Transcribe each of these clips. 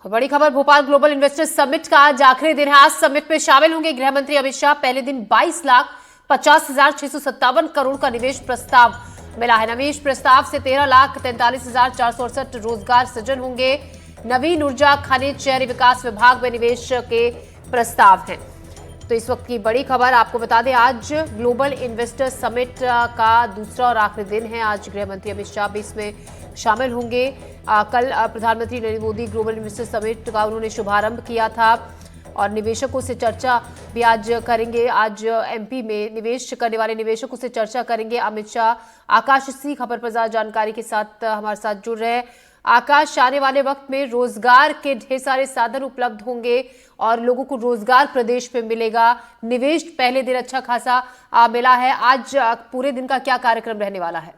बड़ी खबर Bhopal global investors summit का आज आखिरी दिन है। आज समिट में शामिल होंगे गृह मंत्री अमित शाह। पहले दिन 22,50,657 करोड़ का निवेश प्रस्ताव मिला है। निवेश प्रस्ताव से 13,43,468 रोजगार सृजन होंगे। नवीन ऊर्जा, खनिज, शहरी विकास विभाग में निवेश के प्रस्ताव हैं। तो इस वक्त की बड़ी खबर आपको बता दें, आज ग्लोबल इन्वेस्टर्स समिट का दूसरा और आखिरी दिन है। आज गृह मंत्री अमित शाह भी इसमें शामिल होंगे। कल प्रधानमंत्री Narendra Modi global investors summit का उन्होंने शुभारंभ किया था और निवेशकों से चर्चा भी आज करेंगे। आज एमपी में निवेश करने वाले निवेशकों से चर्चा करेंगे अमित शाह। आकाश इसी खबर पर ज्यादा जानकारी के साथ हमारे साथ जुड़ रहे हैं। आकाश, आने वाले वक्त में रोजगार के ढेर सारे साधन उपलब्ध होंगे और लोगों को रोजगार प्रदेश में मिलेगा। निवेश पहले दिन अच्छा खासा मिला है। आज पूरे दिन का क्या कार्यक्रम रहने वाला है?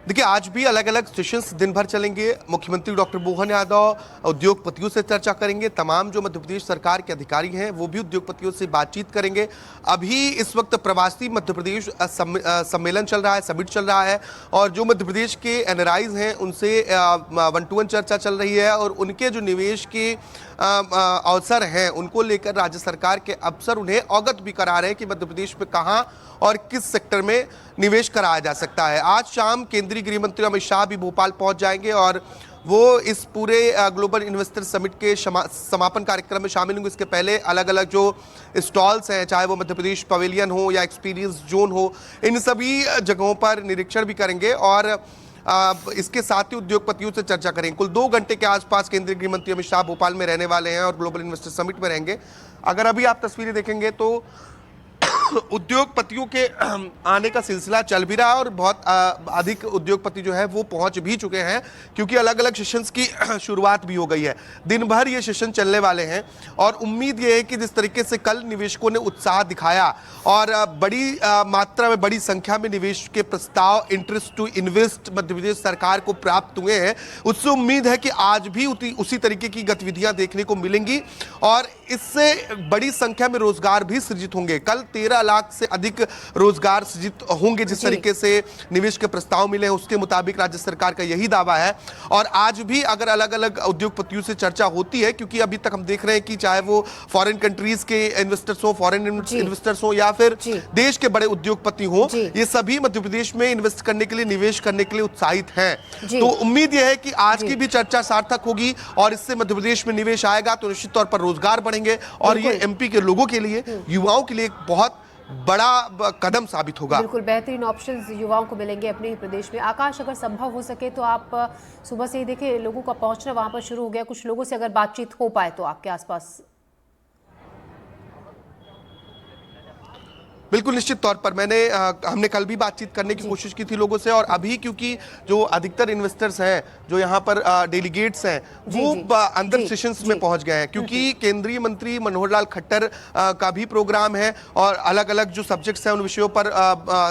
देखिए, आज भी अलग अलग सेशंस दिन भर चलेंगे। मुख्यमंत्री डॉक्टर मोहन यादव उद्योगपतियों से चर्चा करेंगे। तमाम जो मध्य प्रदेश सरकार के अधिकारी हैं वो भी उद्योगपतियों से बातचीत करेंगे। अभी इस वक्त प्रवासी मध्य प्रदेश सम्मेलन चल रहा है, समिट चल रहा है और जो मध्य प्रदेश के एनआरआईज हैं उनसे 1-to-1 चर्चा चल रही है और उनके जो निवेश के अवसर हैं उनको लेकर राज्य सरकार के अफसर उन्हें अवगत भी करा रहे हैं कि मध्य प्रदेश में कहाँ और किस सेक्टर में निवेश कराया जा सकता है। आज शाम केंद्रीय गृह मंत्री अमित शाह भी भोपाल पहुंच जाएंगे और वो इस पूरे ग्लोबल इन्वेस्टर समिट के समापन कार्यक्रम में शामिल होंगे। इसके पहले अलग अलग जो स्टॉल्स हैं, चाहे वो मध्य प्रदेश पवेलियन हो या एक्सपीरियंस जोन हो, इन सभी जगहों पर निरीक्षण भी करेंगे और इसके साथ ही उद्योगपतियों से चर्चा करेंगे। कुल 2 घंटे के आसपास केंद्रीय गृह मंत्री अमित शाह भोपाल में रहने वाले हैं और ग्लोबल इन्वेस्टर समिट में रहेंगे। अगर अभी आप तस्वीरें देखेंगे तो उद्योगपतियों के आने का सिलसिला चल भी रहा है और बहुत अधिक उद्योगपति जो है वो पहुंच भी चुके हैं क्योंकि अलग अलग सेशंस की शुरुआत भी हो गई है। दिन भर ये सेशन चलने वाले हैं और उम्मीद ये है कि जिस तरीके से कल निवेशकों ने उत्साह दिखाया और बड़ी मात्रा में, बड़ी संख्या में निवेश के प्रस्ताव, interest to invest Madhya Pradesh सरकार को प्राप्त हुए हैं, उससे उम्मीद है कि आज भी उसी तरीके की गतिविधियां देखने को मिलेंगी और इससे बड़ी संख्या में रोजगार भी सृजित होंगे। कल 13 लाख से अधिक रोजगार सृजित होंगे जिस तरीके से निवेश के प्रस्ताव मिले हैं उसके मुताबिक राज्य सरकार का यही दावा है। और आज भी अगर अलग अलग उद्योगपतियों से चर्चा होती है, क्योंकि अभी तक हम देख रहे हैं कि चाहे वो फॉरेन कंट्रीज के इन्वेस्टर्स हो, फॉरेन इन्वेस्टर्स हो या फिर देश के बड़े उद्योगपति हो, ये सभी मध्य प्रदेश में इन्वेस्ट करने के लिए, निवेश करने के लिए उत्साहित हैं। तो उम्मीद यह है कि आज की भी चर्चा सार्थक होगी और इससे मध्य प्रदेश में निवेश आएगा तो निश्चित तौर पर रोजगार बढ़ेंगे और ये एमपी के लोगों के लिए, युवाओं के लिए एक बहुत बड़ा कदम साबित होगा। बिल्कुल बेहतरीन ऑप्शंस युवाओं को मिलेंगे अपने ही प्रदेश में। आकाश, अगर संभव हो सके तो आप सुबह से ही देखें लोगों का पहुंचना वहां पर शुरू हो गया, कुछ लोगों से अगर बातचीत हो पाए तो आपके आसपास। बिल्कुल, निश्चित तौर पर हमने कल भी बातचीत करने की कोशिश की थी लोगों से और अभी क्योंकि जो अधिकतर इन्वेस्टर्स हैं, जो यहाँ पर डेलीगेट्स हैं, वो अंदर सेशंस में पहुंच गए हैं क्योंकि केंद्रीय मंत्री मनोहर लाल खट्टर का भी प्रोग्राम है और अलग अलग जो सब्जेक्ट्स हैं उन विषयों पर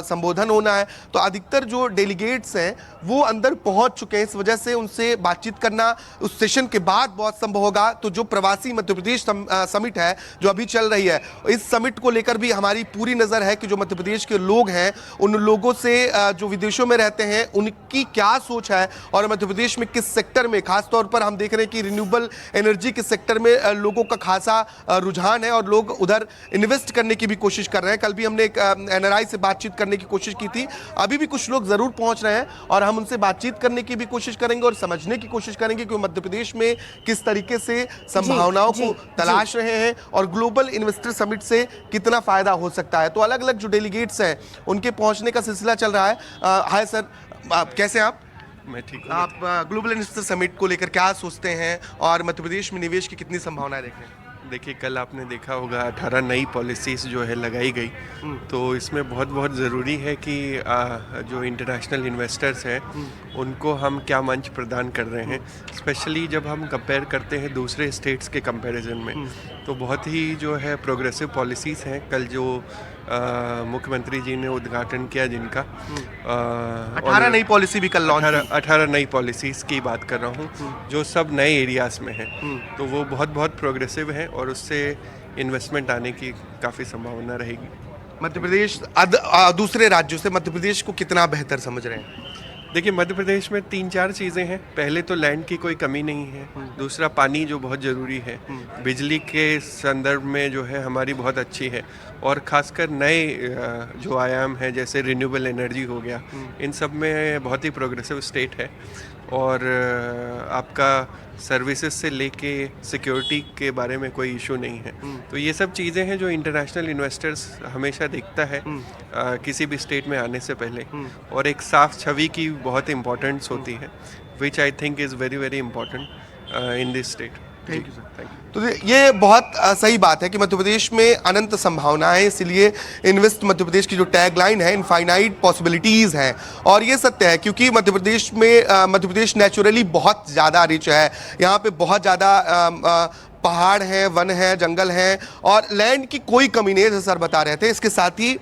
संबोधन होना है। तो अधिकतर जो डेलीगेट्स हैं वो अंदर पहुंच चुके हैं, इस वजह से उनसे बातचीत करना उस सेशन के बाद बहुत संभव होगा। तो जो प्रवासी मध्य प्रदेश समिट है जो अभी चल रही है, इस समिट को लेकर भी हमारी पूरी नजर है कि जो मध्य प्रदेश के लोग हैं उन लोगों से जो विदेशों में रहते हैं उनकी क्या सोच है और मध्य प्रदेश में किस सेक्टर में, खासतौर पर हम देख रहे हैं कि रिन्यूएबल एनर्जी के सेक्टर में लोगों का खासा रुझान है और लोग उधर इन्वेस्ट करने की भी कोशिश कर रहे हैं। कल भी हमने एक एनआरआई से बातचीत करने की कोशिश की थी, अभी भी कुछ लोग जरूर पहुंच रहे हैं और हम उनसे बातचीत करने की भी कोशिश करेंगे और समझने की कोशिश करेंगे कि मध्य प्रदेश में किस तरीके से संभावनाओं को तलाश रहे हैं और ग्लोबल इन्वेस्टर समिट से कितना फायदा हो सकता है। तो अलग अलग जो डेलीगेट्स हैं उनके पहुंचने का सिलसिला चल रहा है। हाय सर, कैसे हैं आप? मैं ठीक हूँ। आप ग्लोबल इन्वेस्टर समिट को लेकर क्या सोचते हैं और मध्य प्रदेश में निवेश की कितनी संभावनाएं देख रहे हैं? देखिए, कल आपने देखा होगा 18 नई पॉलिसीज़ जो है लगाई गई, तो इसमें बहुत ज़रूरी है कि जो इंटरनेशनल इन्वेस्टर्स हैं उनको हम क्या मंच प्रदान कर रहे हैं। स्पेशली जब हम कंपेयर करते हैं दूसरे स्टेट्स के कंपैरिजन में, तो बहुत ही जो है प्रोग्रेसिव पॉलिसीज़ हैं। कल जो मुख्यमंत्री जी ने उद्घाटन किया जिनका 18 नई पॉलिसी भी कल लॉन्च, 18 नई पॉलिसीज़ की बात कर रहा हूँ जो सब नए एरियाज़ में हैं, तो वो बहुत प्रोग्रेसिव हैं और उससे इन्वेस्टमेंट आने की काफ़ी संभावना रहेगी। मध्य प्रदेश दूसरे राज्यों से मध्य प्रदेश को कितना बेहतर समझ रहे हैं? देखिए, मध्य प्रदेश में 3-4 चीज़ें हैं। पहले तो लैंड की कोई कमी नहीं है। दूसरा, पानी जो बहुत ज़रूरी है। बिजली के संदर्भ में जो है हमारी बहुत अच्छी है, और ख़ासकर नए जो आयाम हैं जैसे रिन्यूएबल एनर्जी हो गया, इन सब में बहुत ही प्रोग्रेसिव स्टेट है। और आपका सर्विसेज से लेके सिक्योरिटी के बारे में कोई इशू नहीं है। तो ये सब चीज़ें हैं जो इंटरनेशनल इन्वेस्टर्स हमेशा देखता है किसी भी स्टेट में आने से पहले, और एक साफ छवि की बहुत इम्पोर्टेंस होती है, which I think is very very important in this state. Thank you sir, thank you. तो ये बहुत सही बात है कि मध्य प्रदेश में अनंत संभावनाएं हैं, इसलिए इन्वेस्ट मध्य प्रदेश की जो टैगलाइन है, इनफाइनाइट पॉसिबिलिटीज़ हैं, और ये सत्य है क्योंकि मध्य प्रदेश नेचुरली बहुत ज़्यादा रिच है। यहाँ पे बहुत ज़्यादा पहाड़ हैं, वन है, जंगल हैं, और लैंड की कोई कमी नहीं है, जैसे सर बता रहे थे। इसके साथ ही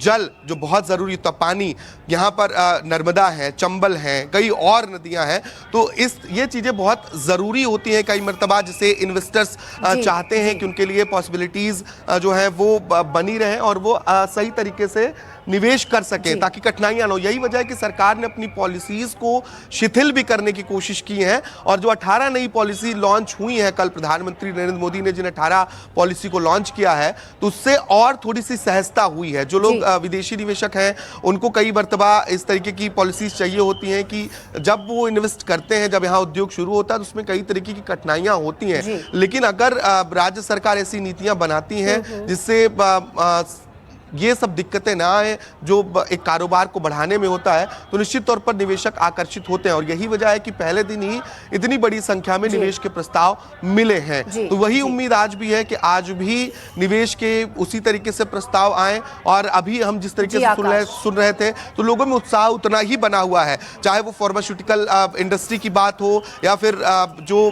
जल जो बहुत ज़रूरी होता है, पानी, यहाँ पर नर्मदा है, चंबल है, कई और नदियाँ हैं, तो ये चीज़ें बहुत ज़रूरी होती हैं कई मरतबा, जिसे इन्वेस्टर्स चाहते हैं कि उनके लिए पॉसिबिलिटीज़ जो है वो बनी रहें और वो सही तरीके से निवेश कर सकें ताकि कठिनाइयां ना हो। यही वजह है कि सरकार ने अपनी पॉलिसीज को शिथिल भी करने की कोशिश की है, और जो 18 नई पॉलिसी लॉन्च हुई है, कल प्रधानमंत्री नरेंद्र मोदी ने जिन 18 पॉलिसी को लॉन्च किया है, तो उससे और थोड़ी सी सहजता हुई है। जो लोग विदेशी निवेशक हैं, उनको कई मरतबा इस तरीके की पॉलिसीज चाहिए होती हैं कि जब वो इन्वेस्ट करते हैं, जब यहाँ उद्योग शुरू होता है, तो उसमें कई तरीके की कठिनाइयां होती हैं। लेकिन अगर राज्य सरकार ऐसी नीतियां बनाती हैं जिससे ये सब दिक्कतें ना आए, जो एक कारोबार को बढ़ाने में होता है, तो निश्चित तौर पर निवेशक आकर्षित होते हैं, और यही वजह है कि पहले दिन ही इतनी बड़ी संख्या में निवेश के प्रस्ताव मिले हैं। तो वही उम्मीद आज भी है कि आज भी निवेश के उसी तरीके से प्रस्ताव आए, और अभी हम जिस तरीके से सुन रहे थे, तो लोगों में उत्साह उतना ही बना हुआ है, चाहे वो फार्मास्यूटिकल इंडस्ट्री की बात हो या फिर जो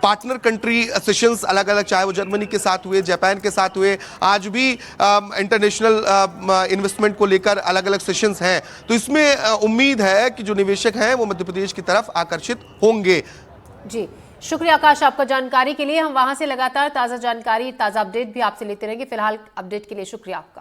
पार्टनर कंट्री सेशंस अलग अलग, चाहे वो जर्मनी के साथ हुए, जापान के साथ हुए, आज भी इंटरनेशनल इन्वेस्टमेंट को लेकर अलग अलग सेशंस हैं। तो इसमें उम्मीद है कि जो निवेशक हैं वो मध्य प्रदेश की तरफ आकर्षित होंगे। जी, शुक्रिया आकाश आपका जानकारी के लिए। हम वहां से लगातार ताज़ा जानकारी, ताज़ा अपडेट भी आपसे लेते रहेंगे। फिलहाल अपडेट के लिए शुक्रिया आपका।